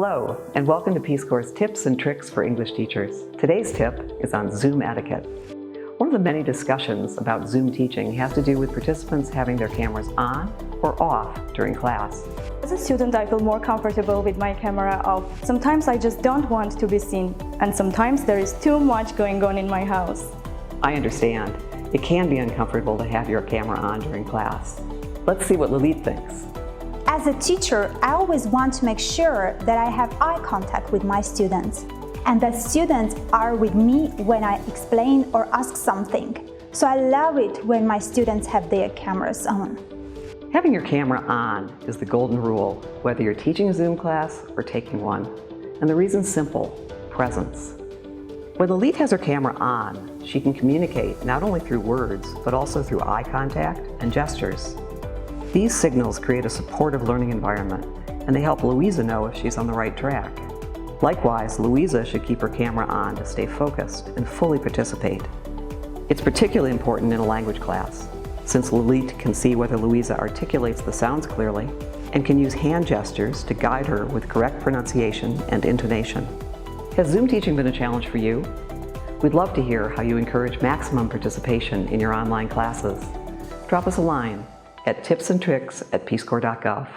Hello, and welcome to Peace Corps' Tips and Tricks for English Teachers. Today's tip is on Zoom etiquette. One of the many discussions about Zoom teaching has to do with participants having their cameras on or off during class. As a student, I feel more comfortable with my camera off. Sometimes I just don't want to be seen, and sometimes there is too much going on in my house. I understand. It can be uncomfortable to have your camera on during class. Let's see what Lalit thinks. As a teacher, I always want to make sure that I have eye contact with my students and that students are with me when I explain or ask something. So I love it when my students have their cameras on. Having your camera on is the golden rule, whether you're teaching a Zoom class or taking one. And the reason's simple: presence. When Lalit has her camera on, she can communicate not only through words, but also through eye contact and gestures. These signals create a supportive learning environment, and they help Louisa know if she's on the right track. Likewise, Louisa should keep her camera on to stay focused and fully participate. It's particularly important in a language class, since Lalit can see whether Louisa articulates the sounds clearly and can use hand gestures to guide her with correct pronunciation and intonation. Has Zoom teaching been a challenge for you? We'd love to hear how you encourage maximum participation in your online classes. Drop us a line at tipsandtricks@peacecorps.gov.